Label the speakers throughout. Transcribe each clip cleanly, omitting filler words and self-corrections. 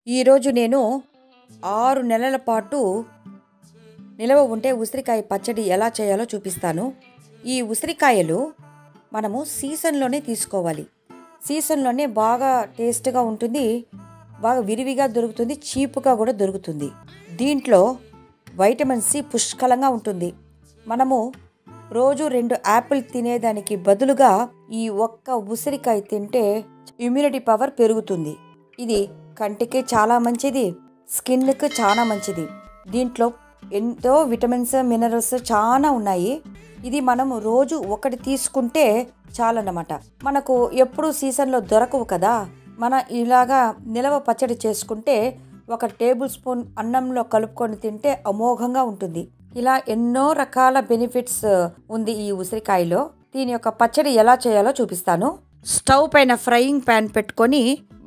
Speaker 1: ఈరోజు నేను 6 నెలల పాటు నిలవ ఉంటే ఉసిరికాయ పచ్చడి ఎలా చేయాలో చూపిస్తాను. ఈ ఉసిరికాయలు మనము సీజన్లోనే తీసుకోవాలి. సీజన్లోనే బాగా టేస్ట్గా ఉంటుంది, బాగా విరివిగా దొరుకుతుంది, చీప్గా కూడా దొరుకుతుంది. దీంట్లో వైటమిన్ సి పుష్కలంగా ఉంటుంది. మనము రోజు 2 యాపిల్ తినేదానికి బదులుగా ఈ ఒక్క ఉసిరికాయ తింటే ఇమ్యూనిటీ పవర్ పెరుగుతుంది. ఇది కంటికి చాలా మంచిది, స్కిన్కి చాలా మంచిది. దీంట్లో ఎంతో విటమిన్స్, మినరల్స్ చాలా ఉన్నాయి. ఇది మనము రోజు ఒకటి తీసుకుంటే చాలన్నమాట. మనకు ఎప్పుడు సీజన్లో దొరకవు కదా, మన ఇలాగా నిలవ పచ్చడి చేసుకుంటే 1 టేబుల్ స్పూన్ అన్నంలో కలుపుకొని తింటే అమోఘంగా ఉంటుంది. ఇలా ఎన్నో రకాల బెనిఫిట్స్ ఉంది ఈ ఉసిరికాయలో. దీని యొక్క పచ్చడి ఎలా చేయాలో చూపిస్తాను. స్టవ్ పైన ఫ్రైయింగ్ ప్యాన్ పెట్టుకొని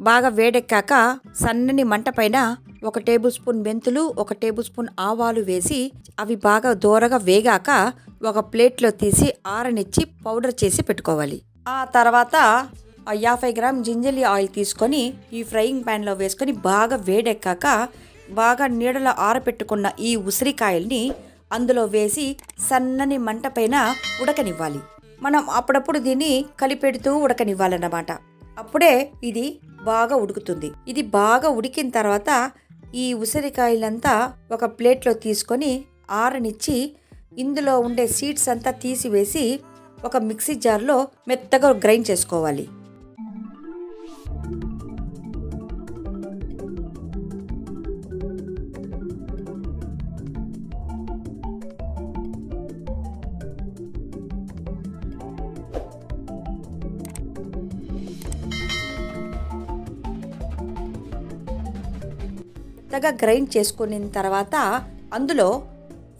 Speaker 1: బాగా వేడెక్కాక సన్నని మంట పైన 1 టేబుల్ స్పూన్ మెంతులు, 1 టేబుల్ స్పూన్ ఆవాలు వేసి అవి బాగా దోరగా వేగాక ఒక ప్లేట్లో తీసి ఆరనిచ్చి పౌడర్ చేసి పెట్టుకోవాలి. ఆ తర్వాత 50 గ్రామ్ జింజర్ ఆయిల్ తీసుకొని ఈ ఫ్రైయింగ్ ప్యాన్లో వేసుకొని బాగా వేడెక్కాక బాగా నీడలో ఆరపెట్టుకున్న ఈ ఉసిరికాయల్ని అందులో వేసి సన్నని మంట పైన ఉడకనివ్వాలి. మనం అప్పుడప్పుడు దీన్ని కలిపెడుతూ ఉడకనివ్వాలన్నమాట. అప్పుడే ఇది బాగా ఉడుకుతుంది. ఇది బాగా ఉడికిన తర్వాత ఈ ఉసిరికాయలంతా ఒక ప్లేట్లో తీసుకొని ఆరనిచ్చి ఇందులో ఉండే సీడ్స్ అంతా తీసివేసి ఒక మిక్సీ జార్లో మెత్తగా గ్రైండ్ చేసుకోవాలి. మెత్తగా గ్రైండ్ చేసుకున్న తర్వాత అందులో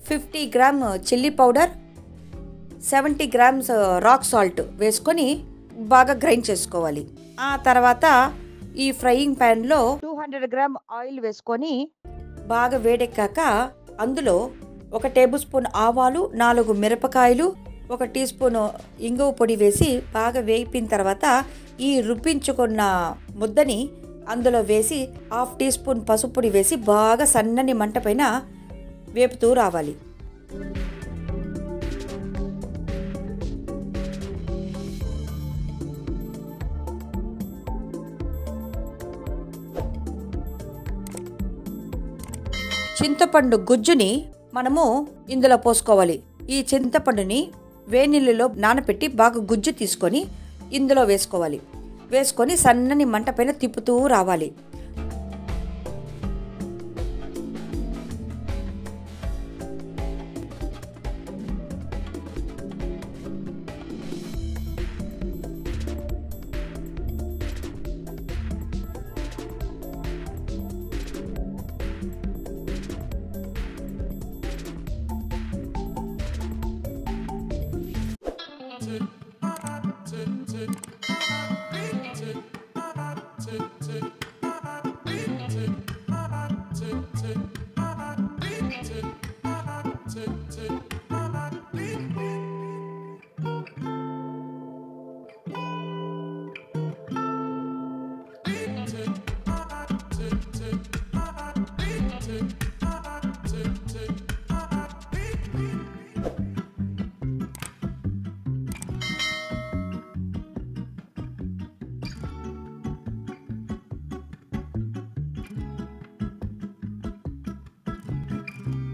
Speaker 1: 50 gram chilli powder, 70 grams rock salt వేసుకొని బాగా గ్రైండ్ చేసుకోవాలి. ఆ తర్వాత ఈ ఫ్రైయింగ్ ప్యాన్లో 200 గ్రామ్ ఆయిల్ వేసుకొని బాగా వేడెక్కాక అందులో 1 టేబుల్ స్పూన్ ఆవాలు, 4 మిరపకాయలు, 1 టీ స్పూన్ ఇంగువ పొడి వేసి బాగా వేగిన తర్వాత ఈ రుబ్బించుకున్న ముద్దని అందులో వేసి 1/2 టీ స్పూన్ పసుపు పొడి వేసి బాగా సన్నని మంట పైన వేపుతూ రావాలి. చింతపండు గుజ్జుని మనము ఇందులో పోసుకోవాలి. ఈ చింతపండుని వేడినీళ్ళలో నానబెట్టి బాగా గుజ్జు తీసుకొని ఇందులో వేసుకోవాలి. వేసుకొని సన్నని మంట పైన తిప్పుతూ రావాలి.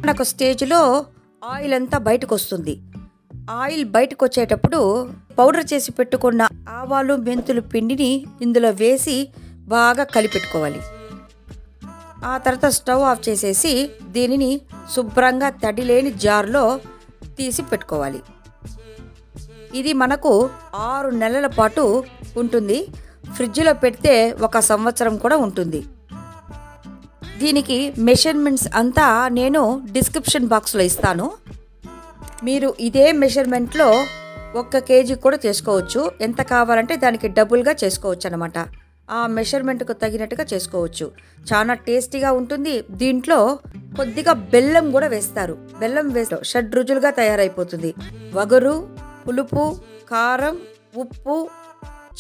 Speaker 1: మనకు స్టేజ్లో ఆయిల్ అంతా బయటకు వస్తుంది. ఆయిల్ బయటకు వచ్చేటప్పుడు పౌడర్ చేసి పెట్టుకున్న ఆవాలు, మెంతులు పిండిని ఇందులో వేసి బాగా కలిపెట్టుకోవాలి. ఆ తర్వాత స్టవ్ ఆఫ్ చేసేసి దీనిని శుభ్రంగా తడి లేని జార్లో తీసి పెట్టుకోవాలి. ఇది మనకు 6 నెలల పాటు ఉంటుంది. ఫ్రిడ్జ్లో పెడితే 1 సంవత్సరం కూడా ఉంటుంది. దీనికి మెషర్మెంట్స్ అంతా నేను డిస్క్రిప్షన్ బాక్స్లో ఇస్తాను. మీరు ఇదే మెషర్మెంట్లో 1 కేజీ కూడా చేసుకోవచ్చు. ఎంత కావాలంటే దానికి డబుల్గా చేసుకోవచ్చు అన్నమాట. ఆ మెషర్మెంట్కు తగినట్టుగా చేసుకోవచ్చు. చాలా టేస్టీగా ఉంటుంది. దీంట్లో కొద్దిగా బెల్లం కూడా వేస్తారు. బెల్లం వేస్తే షడ్రుచులుగా తయారైపోతుంది. వగరు, పులుపు, కారం, ఉప్పు,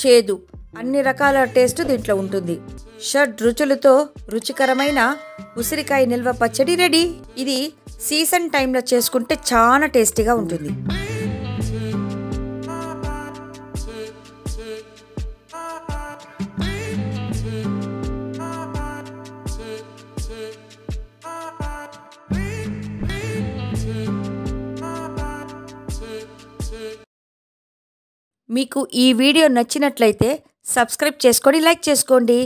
Speaker 1: చేదు అన్ని రకాల టేస్ట్ దీంట్లో ఉంటుంది. షడ్ రుచులతో రుచికరమైన ఉసిరికాయ నిల్వ పచ్చడి రెడీ. ఇది సీజన్ టైంలో చేసుకుంటే చాలా టేస్టీగా ఉంటుంది. మీకు ఈ వీడియో నచ్చినట్లయితే సబ్స్క్రైబ్ చేసుకొని లైక్ చేసుకోండి.